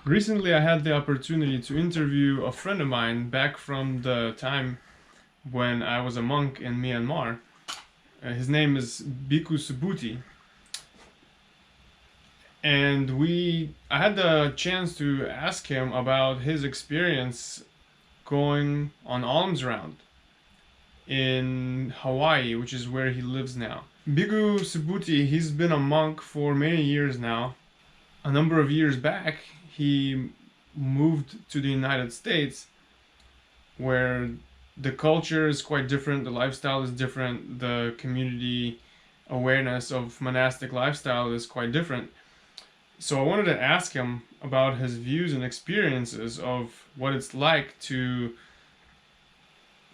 Recently, I had the opportunity to interview a friend of mine back from the time when I was a monk in Myanmar. His name is Bhikkhu Subhuti, and I had the chance to ask him about his experience going on alms round in Hawaii, which is where he lives now. Bhikkhu Subhuti, he's been a monk for many years now. A number of years back, he moved to the United States where the culture is quite different, the lifestyle is different, the community awareness of monastic lifestyle is quite different. So I wanted to ask him about his views and experiences of what it's like to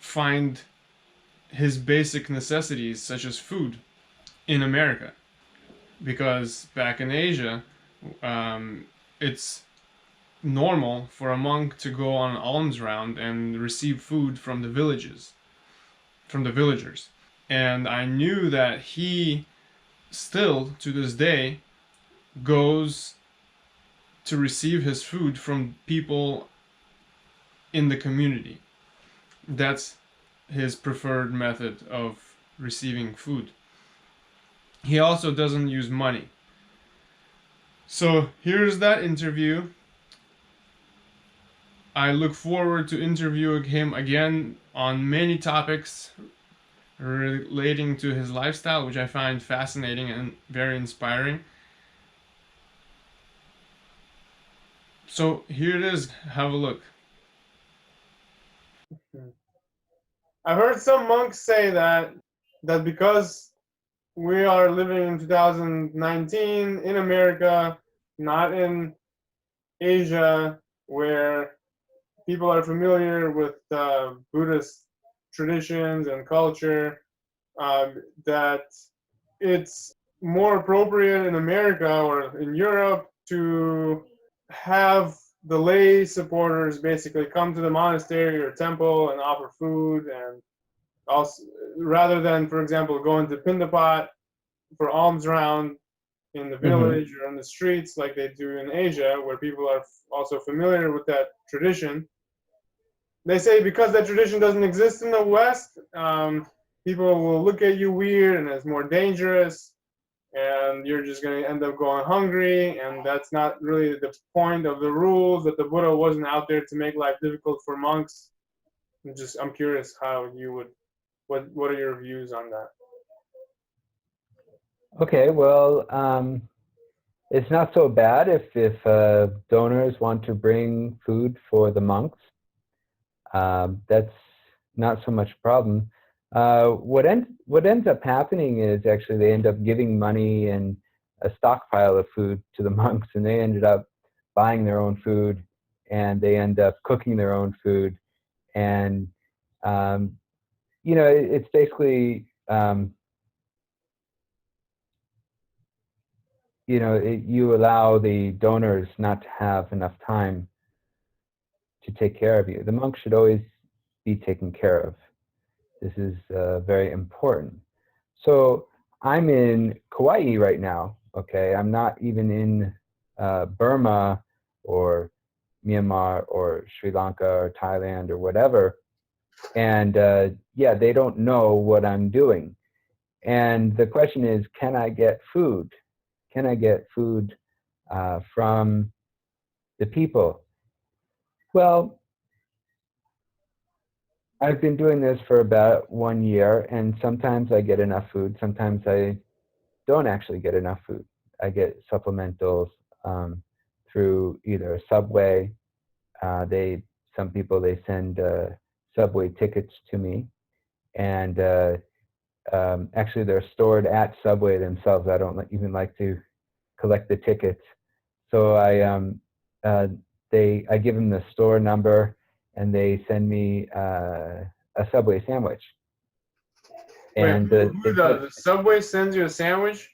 find his basic necessities, such as food, in America. Because back in Asia, it's normal for a monk to go on an alms round and receive food from the villages, from the villagers. And I knew that he still, to this day, goes to receive his food from people in the community. That's his preferred method of receiving food. He also doesn't use money. So here's that interview. I look forward to interviewing him again on many topics relating to his lifestyle, which I find fascinating and very inspiring. So here it is. Have a look. I've heard some monks say that because we are living in 2019 in America, not in Asia, where people are familiar with Buddhist traditions and culture, that it's more appropriate in America or in Europe to have the lay supporters basically come to the monastery or temple and offer food, and also rather than, for example, going to Pindapot for alms round in the Hmm. village or in the streets like they do in Asia, where people are also familiar with that tradition. They say because that tradition doesn't exist in the West, people will look at you weird and it's more dangerous, and you're just going to end up going hungry. And that's not really the point of the rules. That the Buddha wasn't out there to make life difficult for monks. I'm curious how you would. What are your views on that? Okay, well, it's not so bad if donors want to bring food for the monks. That's not so much a problem. What ends up happening is actually they end up giving money and a stockpile of food to the monks, and they ended up buying their own food, and they end up cooking their own food, and um, it's basically you allow the donors not to have enough time to take care of you. The monk should always be taken care of. This is very important. So I'm in Kauai right now. Okay, I'm not even in Burma or Myanmar or Sri Lanka or Thailand or whatever. And yeah, they don't know what I'm doing. And the question is, can I get food? Can I get food from the people? Well, I've been doing this for about 1 year, and sometimes I get enough food. Sometimes I don't actually get enough food. I get supplementals through either Subway. They some people they send Subway tickets to me, and actually they're stored at Subway themselves. I don't even like to collect the tickets, so uh, I give them the store number, and they send me a Subway sandwich, Wait, and who they does? put The Subway sends you a sandwich?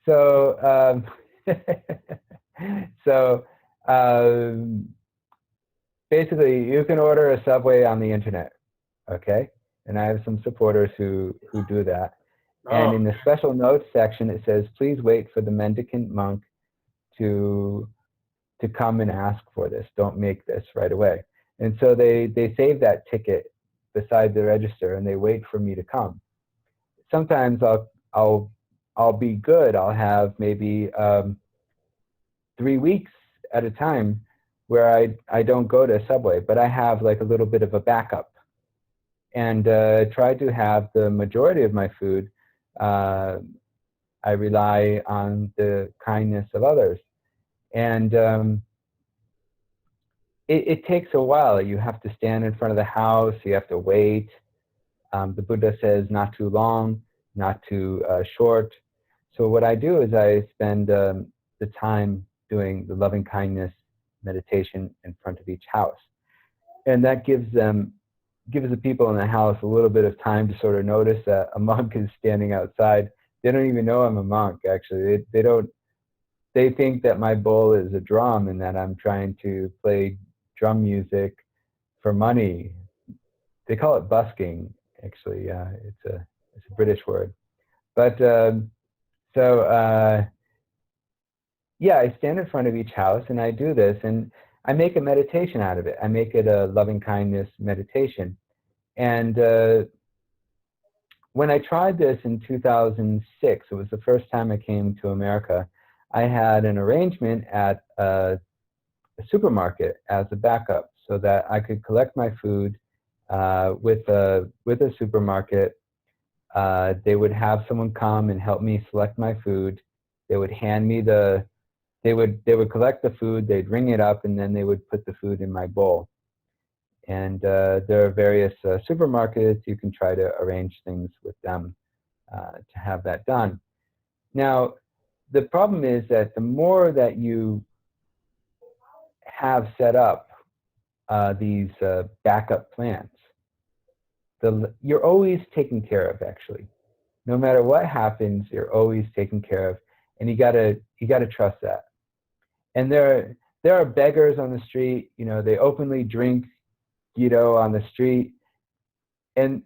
so so um, basically you can order a Subway on the internet, okay? And I have some supporters who do that. And Oh, in the special notes section, it says, "Please wait for the mendicant monk to come and ask for this. Don't make this right away. And so they save that ticket beside the register and they wait for me to come. Sometimes I'll be good. I'll have maybe 3 weeks at a time where I don't go to Subway, but I have like a little bit of a backup, and try to have the majority of my food. I rely on the kindness of others, and it takes a while. You have to stand in front of the house. You have to wait. The Buddha says not too long, not too short. So what I do is I spend the time doing the loving kindness meditation in front of each house, and that gives the people in the house a little bit of time to sort of notice that a monk is standing outside. They don't even know I'm a monk. Actually, they don't. They think that my bowl is a drum and that I'm trying to play drum music for money. They call it busking. Actually, it's a British word. But yeah, I stand in front of each house and I do this, and I make a meditation out of it. I make it a loving kindness meditation. And when I tried this in 2006, it was the first time I came to America. I had an arrangement at a supermarket as a backup so that I could collect my food with a supermarket. They would have someone come and help me select my food. They would hand me they would collect the food, they'd ring it up, and then they would put the food in my bowl. And there are various supermarkets. You can try to arrange things with them to have that done. Now, the problem is that the more that you have set up these backup plans, you're always taken care of, actually. No matter what happens, you're always taken care of, and you gotta trust that. And there are beggars on the street. You know, they openly drink on the street, and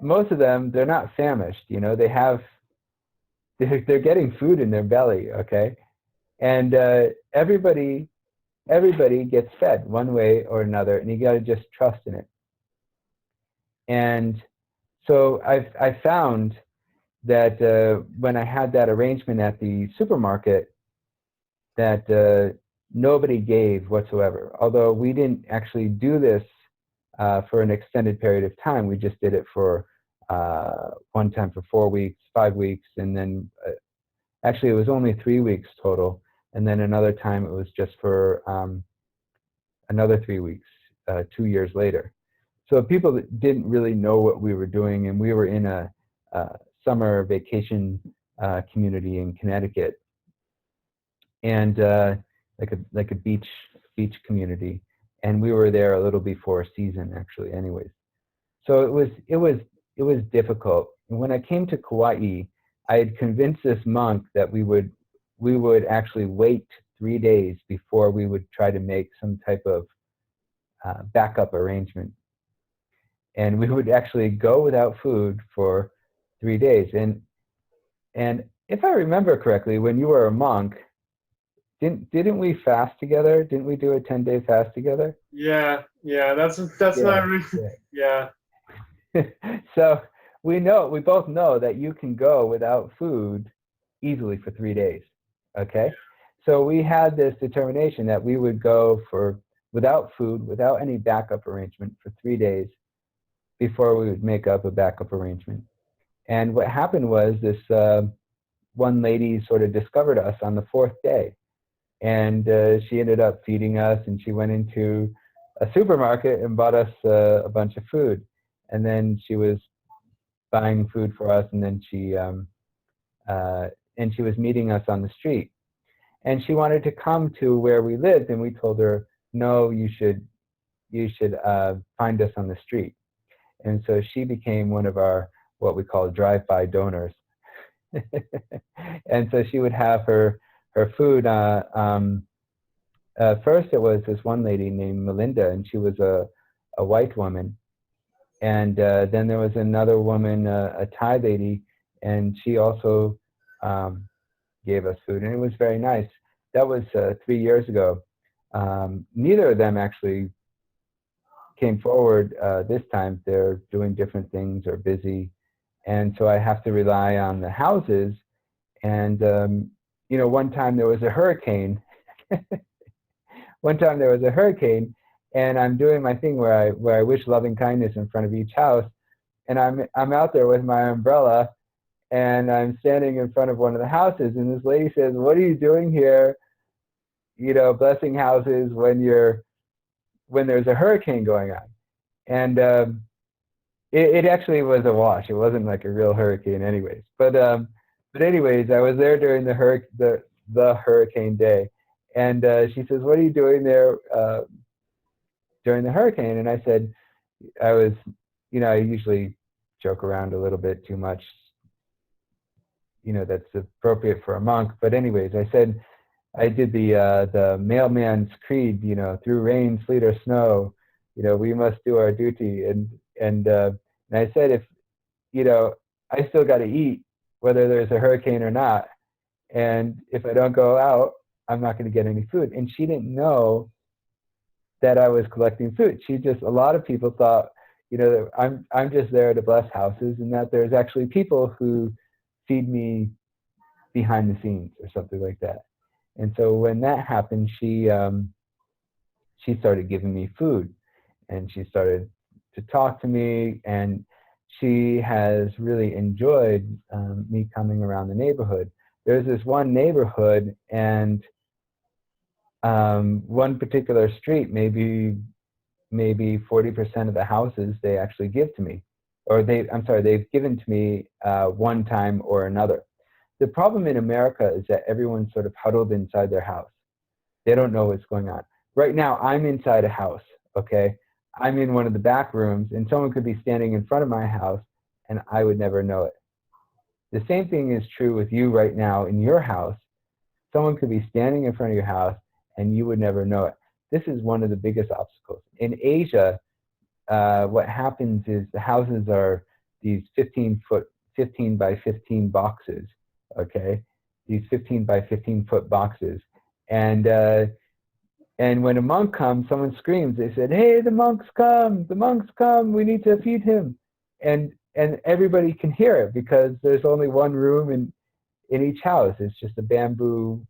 most of them, they're not famished. You know, they're getting food in their belly. Okay, and everybody gets fed one way or another, and you got to just trust in it. And so I found that when I had that arrangement at the supermarket, that nobody gave whatsoever. Although we didn't actually do this for an extended period of time. We just did it for one time for 4 weeks, 5 weeks, and then actually it was only 3 weeks total. And then another time it was just for another 3 weeks, 2 years later. So people didn't really know what we were doing, and we were in a summer vacation community in Connecticut, and like a beach community, and we were there a little before season, actually. Anyways, so it was difficult. And when I came to Kauai, I had convinced this monk that we would actually wait 3 days before we would try to make some type of backup arrangement. And we would actually go without food for 3 days. And if I remember correctly, when you were a monk, didn't we fast together? Didn't we do a 10-day fast together? Yeah, that's not really, yeah. So we both know that you can go without food easily for 3 days. Okay, so we had this determination that we would go without food, without any backup arrangement for 3 days before we would make up a backup arrangement. And what happened was this one lady sort of discovered us on the 4th day, and she ended up feeding us, and she went into a supermarket and bought us a bunch of food. And then she was buying food for us, and then she was meeting us on the street. And she wanted to come to where we lived, and we told her, no, you should find us on the street. And so she became one of our what we call drive-by donors. And so she would have her food. First, it was this one lady named Melinda, and she was a white woman. And then there was another woman, a Thai lady, and she also gave us food, and it was very nice. That was 3 years ago. Neither of them actually came forward this time. They're doing different things or busy. And so I have to rely on the houses. And, one time there was a hurricane. One time there was a hurricane, and I'm doing my thing where I wish loving kindness in front of each house. And I'm out there with my umbrella, and I'm standing in front of one of the houses, and this lady says, "What are you doing here? Blessing houses when there's a hurricane going on." And it actually was a wash. It wasn't like a real hurricane, anyways. But anyways, I was there during the hurricane day, and she says, "What are you doing there during the hurricane?" And I said, I was, I usually joke around a little bit too much. That's appropriate for a monk. But anyways, I said, I did the mailman's creed, through rain, sleet, or snow, we must do our duty. And I said, if, I still got to eat, whether there's a hurricane or not. And if I don't go out, I'm not going to get any food. And she didn't know that I was collecting food. A lot of people thought, that I'm just there to bless houses, and that there's actually people who feed me behind the scenes or something like that. And so when that happened, she started giving me food, and she started to talk to me, and she has really enjoyed me coming around the neighborhood. There's this one neighborhood, and one particular street, maybe 40% of the houses they actually give to me, or they've given to me one time or another. The problem in America is that everyone's sort of huddled inside their house. They don't know what's going on. Right now, I'm inside a house, okay? I'm in one of the back rooms, and someone could be standing in front of my house, and I would never know it. The same thing is true with you right now in your house. Someone could be standing in front of your house, and you would never know it. This is one of the biggest obstacles. In Asia, what happens is the houses are these 15 by 15 boxes, okay? These 15 by 15 foot boxes. And when a monk comes, someone screams. They said, "Hey, the monk's come! The monk's come! We need to feed him!" And everybody can hear it because there's only one room in each house. It's just a bamboo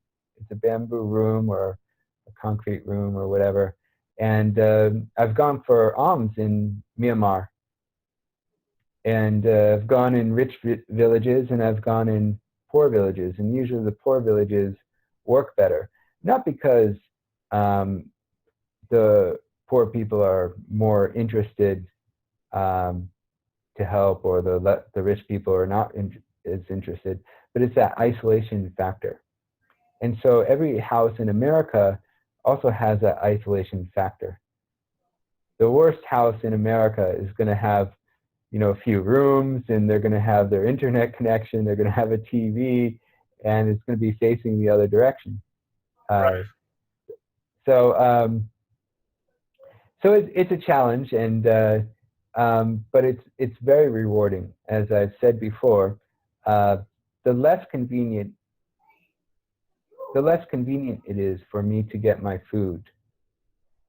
room or a concrete room or whatever. And I've gone for alms in Myanmar, and I've gone in rich villages, and I've gone in poor villages, and usually the poor villages work better, not because the poor people are more interested to help, or the rich people are not as interested, but it's that isolation factor. And so every house in America also has that isolation factor. The worst house in America is going to have, a few rooms, and they're going to have their internet connection, they're going to have a TV, and it's going to be facing the other direction. Right. So it's a challenge, and but it's very rewarding. As I've said before, the less convenient it is for me to get my food,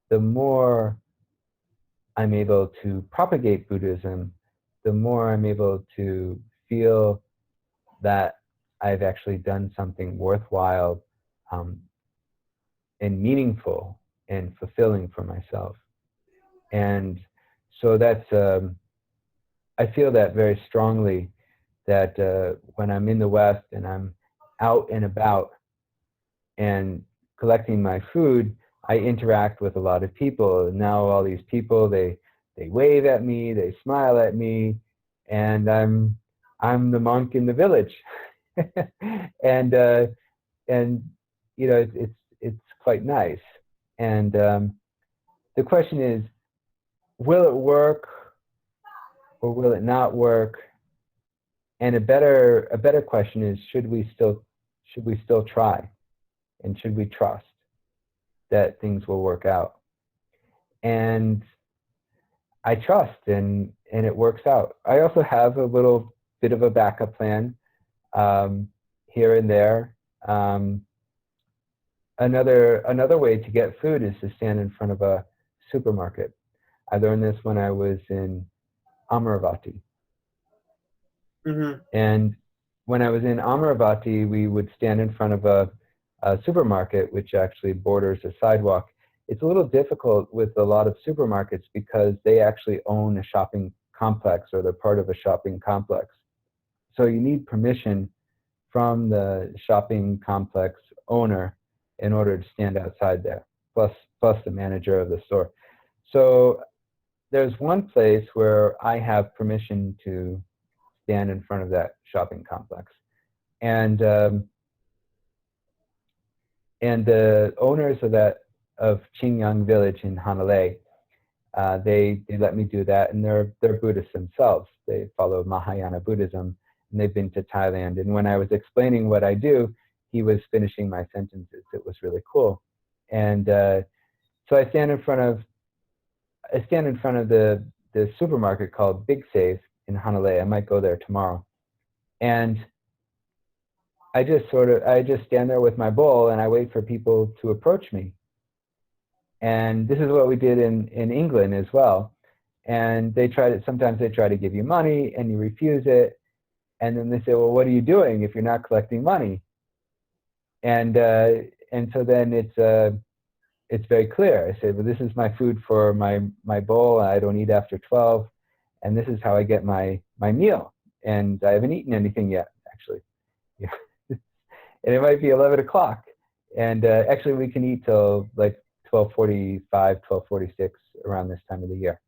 the more I'm able to propagate Buddhism, the more I'm able to feel that I've actually done something worthwhile and meaningful and fulfilling for myself. And so that's, I feel that very strongly, that when I'm in the West and I'm out and about and collecting my food, I interact with a lot of people. And now all these people, they wave at me, they smile at me, and I'm the monk in the village. and it's quite nice. And the question is, will it work or will it not work? And a better question is, should we still try, and should we trust that things will work out? And I trust, and it works out. I also have a little bit of a backup plan here and there. another way to get food is to stand in front of a supermarket. I learned this when I was in Amaravati. Mm-hmm. And when I was in Amaravati, we would stand in front of a supermarket, which actually borders a sidewalk. It's a little difficult with a lot of supermarkets because they actually own a shopping complex, or they're part of a shopping complex. So you need permission from the shopping complex owner in order to stand outside there, plus the manager of the store. So there's one place where I have permission to stand in front of that shopping complex, and the owners of Qingyang village in Hanalei, they let me do that, and they're Buddhists themselves. They follow Mahayana Buddhism, and they've been to Thailand. And when I was explaining what I do, he was finishing my sentences. It was really cool. And so I stand in front of the supermarket called Big Save in Hanalei. I might go there tomorrow. And I just stand there with my bowl and I wait for people to approach me. And this is what we did in England as well. And sometimes they try to give you money and you refuse it. And then they say, well, what are you doing if you're not collecting money? And so then it's very clear. I say, well, this is my food for my bowl. I don't eat after 12. And this is how I get my meal. And I haven't eaten anything yet, actually. Yeah. And it might be 11 o'clock. And actually we can eat till like 12:45, 12:46 around this time of the year.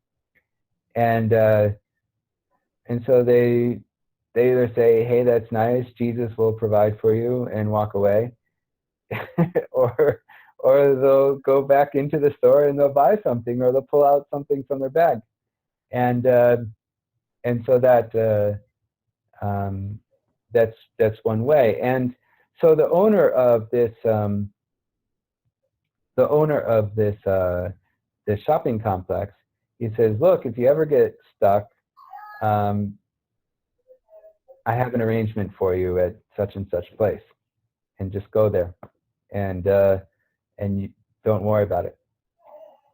And so they either say, hey, that's nice, Jesus will provide for you, and walk away, or they'll go back into the store and they'll buy something, or they'll pull out something from their bag. And so that's one way. And so the owner of this this shopping complex, he says, look, if you ever get stuck, I have an arrangement for you at such and such place, and just go there, and you don't worry about it.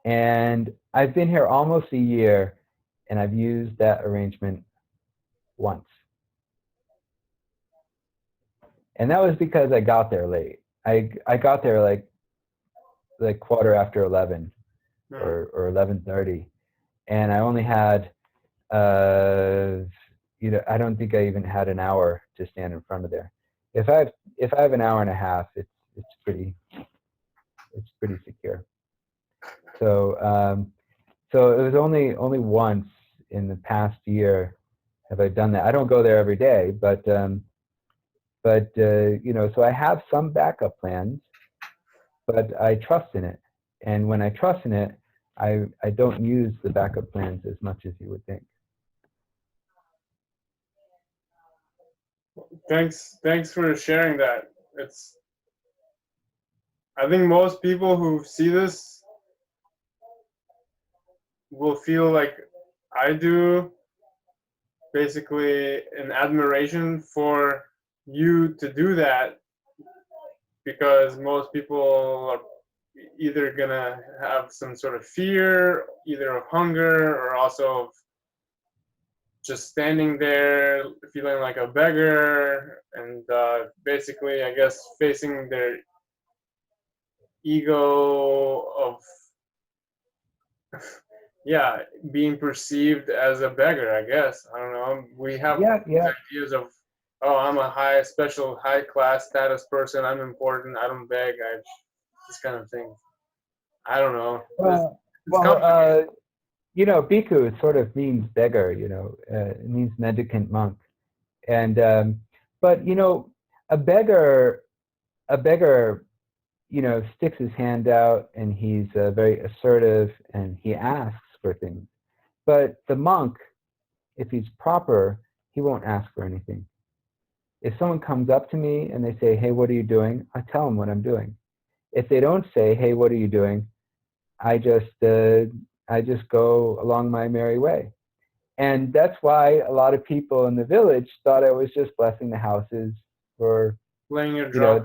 And I've been here almost a year, and I've used that arrangement once. And that was because I got there late. I got there like quarter after 11 or 11:30, and I only had I don't think I even had an hour to stand in front of there. If I have an hour and a half, it's pretty secure. So it was only once in the past year have I done that. I don't go there every day, but so I have some backup plans, but I trust in it. And when I trust in it, I don't use the backup plans as much as you would think. Thanks for sharing that. I think most people who see this will feel like I do, basically an admiration for you to do that, because most people are either gonna have some sort of fear, either of hunger or also of just standing there feeling like a beggar, and basically, I guess, facing their ego of being perceived as a beggar, I guess. I don't know. We have ideas of, oh, I'm a high class status person, I'm important, I don't beg, this kind of thing. I don't know. Bhikkhu sort of means beggar, it means mendicant monk. And but a beggar sticks his hand out, and he's very assertive, and he asks for things. But the monk, if he's proper, he won't ask for anything. If someone comes up to me and they say, hey, what are you doing? I tell them what I'm doing. If they don't say, hey, what are you doing? I just go along my merry way. And that's why a lot of people in the village thought I was just blessing the houses for Playing your You know, drum.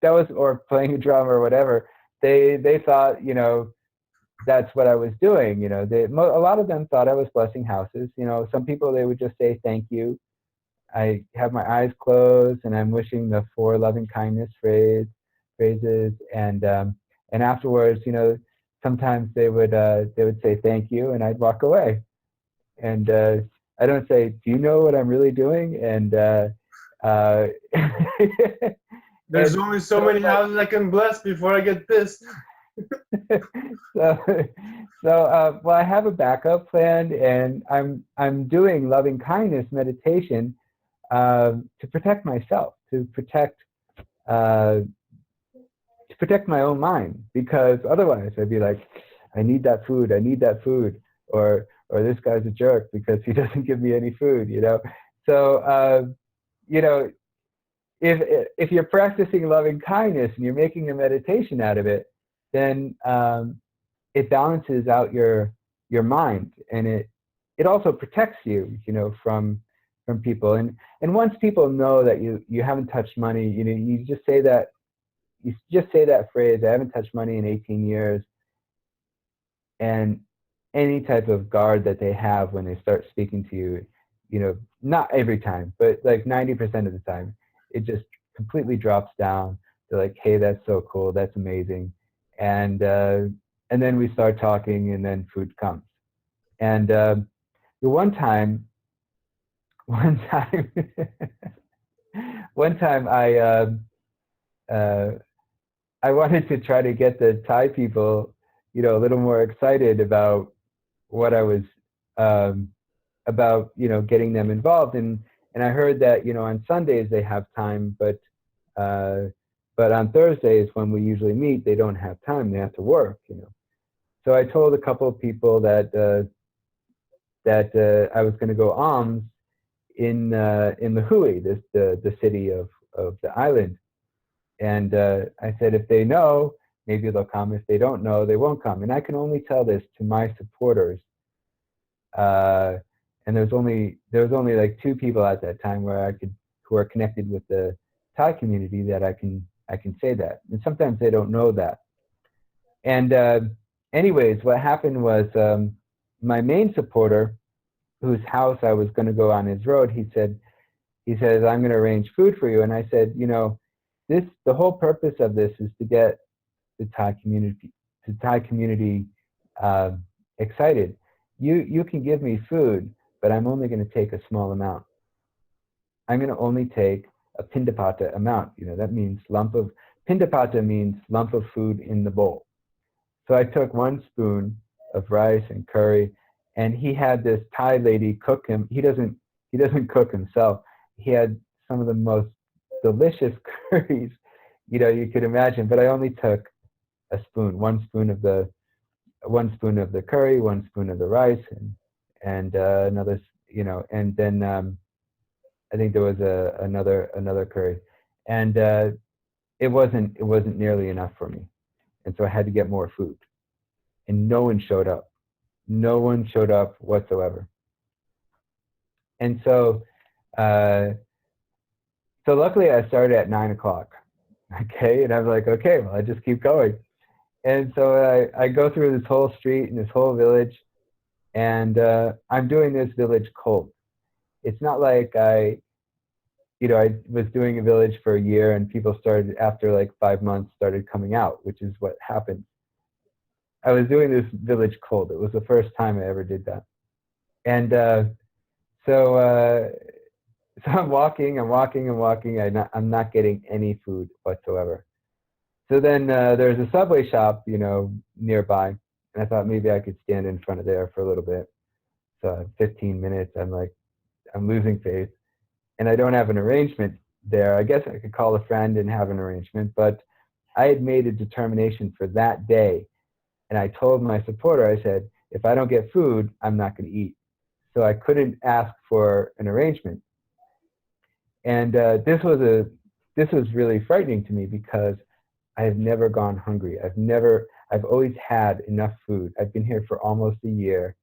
that was or playing a drum or whatever. They thought, you know, that's what I was doing. You know, a lot of them thought I was blessing houses. You know, some people, they would just say thank you. I have my eyes closed and I'm wishing the four loving kindness phrases, and afterwards, you know, sometimes they would say thank you, and I'd walk away. And I don't say, do you know what I'm really doing? Uh, There's and only so so many like houses I can bless before I get pissed. so well, I have a backup plan, and I'm doing loving kindness meditation to protect myself, uh, to protect my own mind, because otherwise I'd be like, I need that food, or this guy's a jerk because he doesn't give me any food, you know. So you know, if you're practicing loving kindness and you're making a meditation out of it, then it balances out your mind, and it also protects you, you know, from people. And once people know that you haven't touched money, you know, you just say that phrase, I haven't touched money in 18 years, and any type of guard that they have when they start speaking to you, you know, not every time, but like 90% of the time, it just completely drops down. They're like, hey, that's so cool, that's amazing. And uh, and then we start talking, and then food comes. And the one time, one time, one time uh, I wanted to try to get the Thai people, you know, a little more excited about what I was um, about, you know, getting them involved. And I heard that, you know, on Sundays they have time, uh, but on Thursdays when we usually meet, they don't have time. They have to work, you know. So I told a couple of people that I was going to go alms in the Hui, the city of the island. And I said, if they know, maybe they'll come. If they don't know, they won't come. And I can only tell this to my supporters. Uh, and there was only like two people at that time where I could who are connected with the Thai community that I can say that. And sometimes they don't know that. And anyways, what happened was my main supporter, whose house I was going to go on his road, he says, I'm going to arrange food for you. And I said, you know, the whole purpose of this is to get the Thai community uh, excited. You can give me food, but I'm only going to take a small amount. I'm going to only take a pindapata amount. You know, that means pindapata means lump of food in the bowl. So I took one spoon of rice and curry, and he had this Thai lady cook him. He doesn't cook himself. He had some of the most delicious curries, you know, you could imagine. But I only took a spoon, one spoon of the curry, one spoon of the rice, and another, you know, and then I think there was another curry, and it wasn't nearly enough for me, and so I had to get more food, and no one showed up. No one showed up whatsoever. And uh, so luckily I started at 9 o'clock. Okay. And I was like, okay, well, I just keep going. And so I go through this whole street and this whole village, and I'm doing this village cold. It's not like you know, I was doing a village for a year and people started, after like 5 months, started coming out, which is what happened. I was doing this village cold. It was the first time I ever did that. And so so I'm walking. I'm not getting any food whatsoever. So then there's a Subway shop, you know, nearby, and I thought maybe I could stand in front of there for a little bit. So 15 minutes, I'm like, I'm losing faith, and I don't have an arrangement there. I guess I could call a friend and have an arrangement, but I had made a determination for that day, and I told my supporter, I said, if I don't get food, I'm not going to eat. So I couldn't ask for an arrangement. And this was really frightening to me because I have never gone hungry. I've always had enough food. I've been here for almost a year.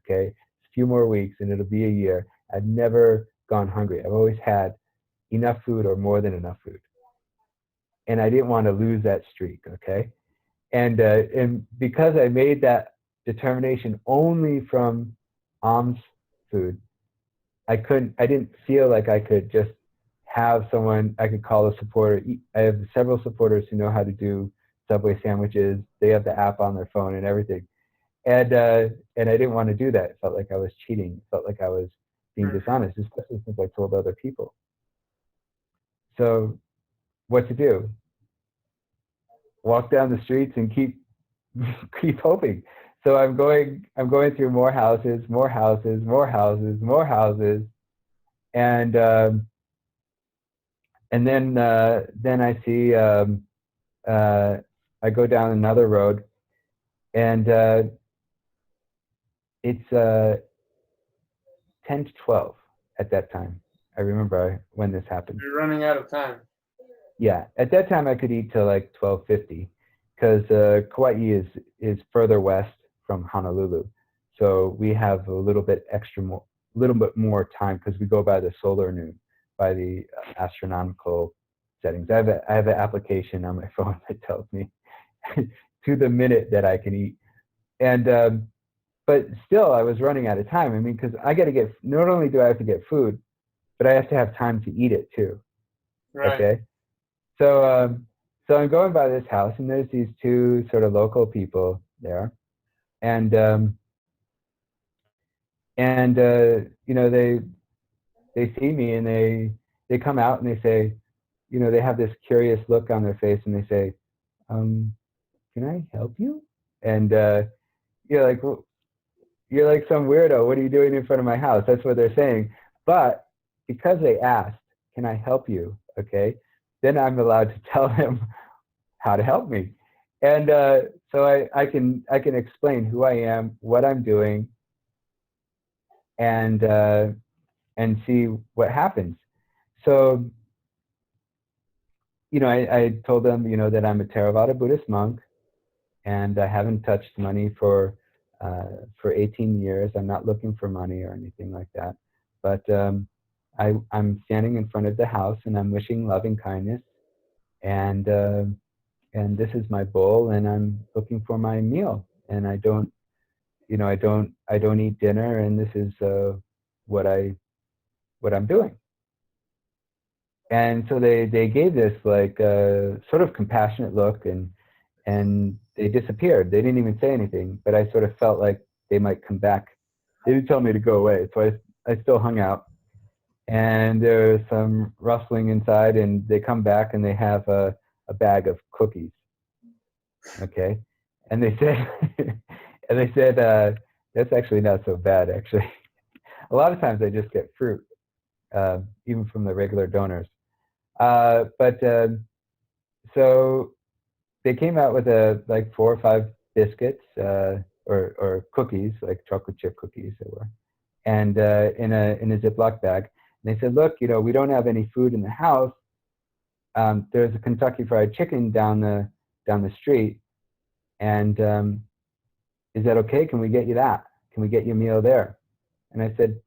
Okay, a few more weeks and it'll be a year. I've never gone hungry. I've always had enough food or more than enough food. And I didn't want to lose that streak, okay? And because I made that determination only from alms food, I didn't feel like I could just have someone I could call a supporter. I have several supporters who know how to do Subway sandwiches. They have the app on their phone and everything. And I didn't want to do that. It felt like I was cheating. It felt like I was being dishonest, especially since I told other people. So what to do? Walk down the streets and keep hoping. So I'm going through more houses, more houses, more houses, more houses, and then I see I go down another road, and it's 10 to 12 at that time. I remember when this happened. You're running out of time. Yeah, at that time I could eat till like 12:50, because Kauai is further west from Honolulu, so we have a little bit more time because we go by the solar noon, by the astronomical settings. I have an application on my phone that tells me to the minute that I can eat, and but still I was running out of time. I mean, because I got to get, not only do I have to get food, but I have to have time to eat it too. Right. Okay. So I'm going by this house, and there's these two sort of local people there, and you know, they see me, and they come out and they say, you know, they have this curious look on their face, and they say, can I help you? And you're like, well, you're like some weirdo. What are you doing in front of my house? That's what they're saying. But because they asked, can I help you? Okay, then I'm allowed to tell them how to help me. And so I can explain who I am, what I'm doing, and see what happens. So, you know, I told them, you know, that I'm a Theravada Buddhist monk, and I haven't touched money for 18 years. I'm not looking for money or anything like that. But I'm standing in front of the house, and I'm wishing loving kindness, and this is my bowl, and I'm looking for my meal, and I don't, you know, I don't eat dinner, and this is what I'm doing. And so they gave this like sort of compassionate look, and they disappeared. They didn't even say anything, but I sort of felt like they might come back. They didn't tell me to go away, so I still hung out. And there was some rustling inside, and they come back, and they have a bag of cookies. Okay, and they said, that's actually not so bad. Actually, a lot of times I just get fruit, even from the regular donors. But so they came out with like 4 or 5 biscuits, or cookies, like chocolate chip cookies they were, and in a Ziploc bag. And they said, look, you know, we don't have any food in the house. There's a Kentucky Fried Chicken down the street, and is that okay? Can we get you that? Can we get you a meal there? And I said,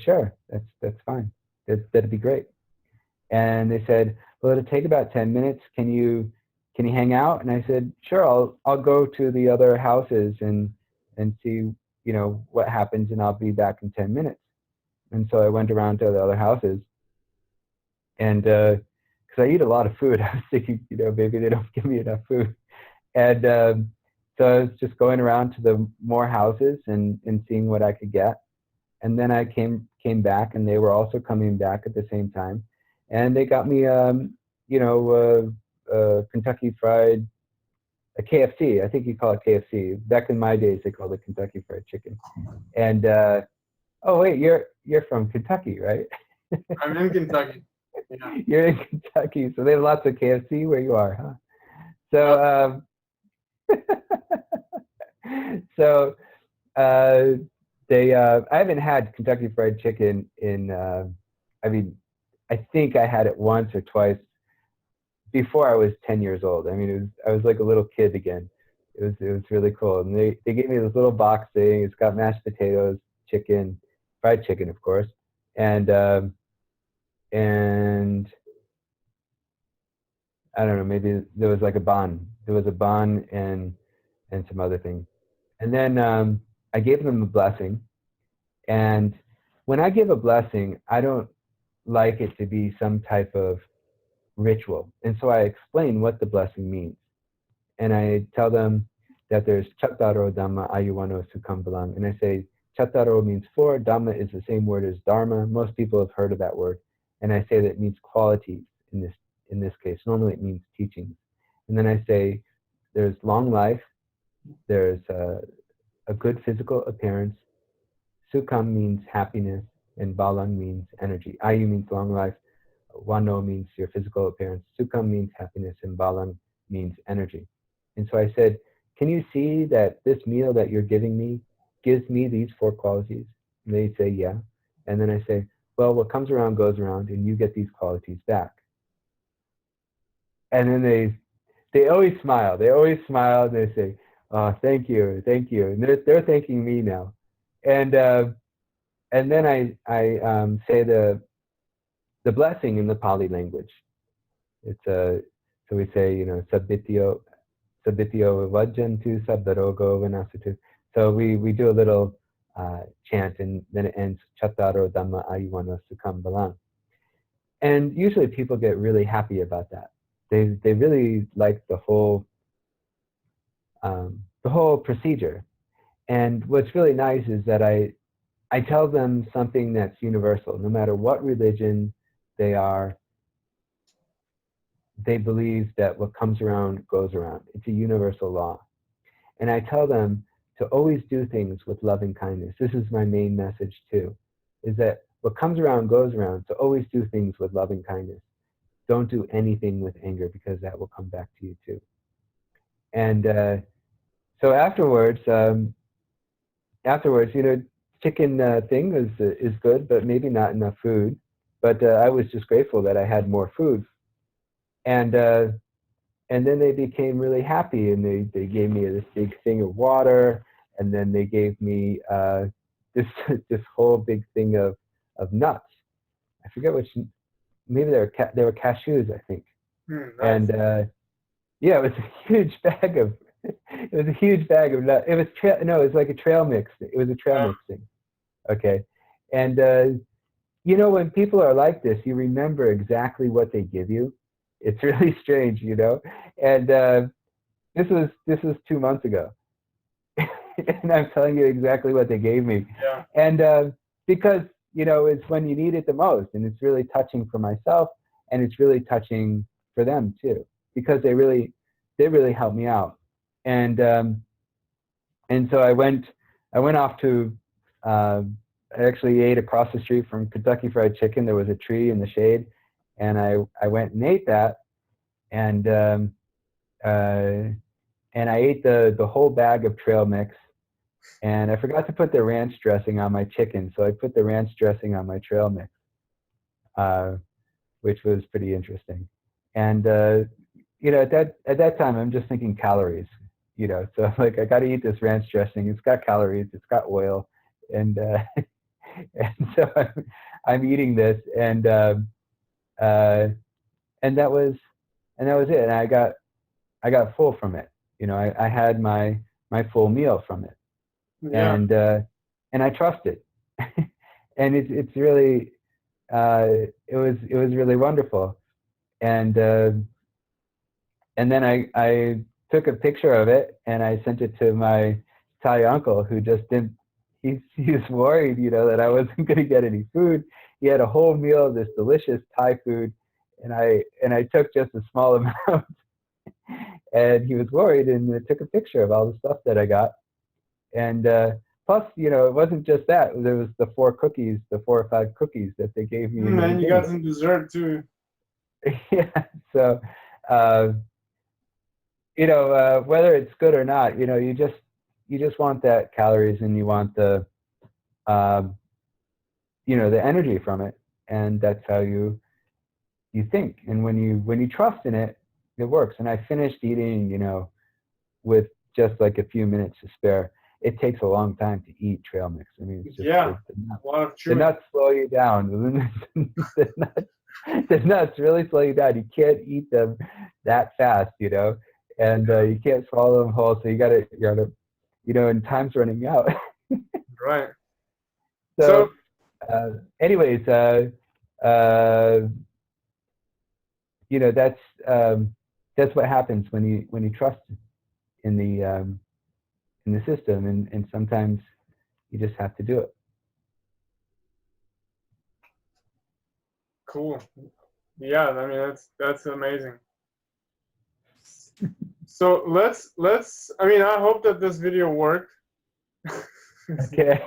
sure, that's fine. That'd be great. And they said, well, it'll take about 10 minutes. Can you hang out? And I said, sure, I'll go to the other houses and see, you know, what happens, and I'll be back in 10 minutes. And so I went around to the other houses, and because I eat a lot of food, I was thinking, you know, maybe they don't give me enough food. And so I was just going around to the more houses and seeing what I could get. And then I came back, and they were also coming back at the same time, and they got me, you know, Kentucky Fried, a KFC. I think you call it KFC. Back in my days, they called it Kentucky Fried Chicken. And oh wait, you're from Kentucky, right? I'm in Kentucky. Yeah. You're in Kentucky, so they have lots of KFC where you are, huh? So so I haven't had Kentucky Fried Chicken in I mean, I think I had it once or twice before I was 10 years old. I mean, I was like a little kid again. It was really cool. And they gave me this little box thing. It's got mashed potatoes, chicken, fried chicken, of course, and and I don't know, maybe there was like a bun. There was a bun and some other things. And then I gave them a blessing. And when I give a blessing, I don't like it to be some type of ritual. And so I explain what the blessing means. And I tell them that there's Chattaro Dhamma Ayuwano Sukham Balang. And I say Chattaro means four, Dhamma is the same word as Dharma. Most people have heard of that word. And I say that it means qualities in this case. Normally it means teachings. And then I say there's long life, there's a good physical appearance, Sukham means happiness, and Balang means energy. Ayu means long life, Wano means your physical appearance, Sukham means happiness, and Balang means energy. And so I said, can you see that this meal that you're giving me gives me these four qualities? And they say, yeah. And then I say, well, what comes around goes around, and you get these qualities back. And then they always smile. They always smile, and they say, oh, thank you, thank you. And they're thanking me now. And then I say the blessing in the Pali language. It's so we say, you know, Sabityo Vajjantu Sabdarogo Vanasatu. So we do a little chant, and then it ends Chattaro Dhamma Ayuwano Sukham Balang. And usually people get really happy about that. They really like the whole procedure. And what's really nice is that I tell them something that's universal. No matter what religion they are, they believe that what comes around goes around. It's a universal law. And I tell them to always do things with loving kindness. This is my main message too, is that what comes around goes around. So always do things with loving kindness. Don't do anything with anger, because that will come back to you too. And so afterwards, you know, chicken thing is good, but maybe not enough food. But I was just grateful that I had more food. And then they became really happy, and they gave me this big thing of water, and then they gave me this whole big thing of nuts. I forget which, maybe they were cashews, I think. Nice. And yeah, it was a huge bag of nuts. It was it was like a trail mix. It was a trail mix thing. Okay, and you know, when people are like this, you remember exactly what they give you. It's really strange, you know. And this was 2 months ago, and I'm telling you exactly what they gave me. Yeah. And because, you know, it's when you need it the most, and it's really touching for myself, and it's really touching for them too, because they really helped me out. And so I went off to I actually ate across the street from Kentucky Fried Chicken. There was a tree in the shade, and I went and ate that, and I ate the whole bag of trail mix, and I forgot to put the ranch dressing on my chicken, so I put the ranch dressing on my trail mix, which was pretty interesting. And you know, at that time, I'm just thinking calories, you know. So I'm like, I got to eat this ranch dressing. It's got calories. It's got oil, and and so I'm eating this, and that was it. And I got full from it. You know, I had my full meal from it. Yeah. And I trust it. And it's really it was really wonderful. And then I took a picture of it, and I sent it to my Thai uncle, who just didn't. He was worried, you know, that I wasn't going to get any food. He had a whole meal of this delicious Thai food, and I took just a small amount. And he was worried, and I took a picture of all the stuff that I got. And plus, you know, it wasn't just that. There was the 4 or 5 cookies that they gave me. And you got some dessert too. Yeah. So, you know, whether it's good or not, you know, you just want that calories, and you want the, you know, the energy from it, and that's how you think. And when you trust in it, it works. And I finished eating, you know, with just like a few minutes to spare. It takes a long time to eat trail mix. I mean, it's just, yeah, the nuts slow you down. The nuts The nuts really slow you down. You can't eat them that fast, you know, and you can't swallow them whole. So you gotta, you know, and time's running out. Right. So So, anyways, uh, you know, that's what happens when you trust in the system, and sometimes you just have to do it. cool. Yeah, I mean that's amazing. So let's I mean I hope that this video worked. Okay.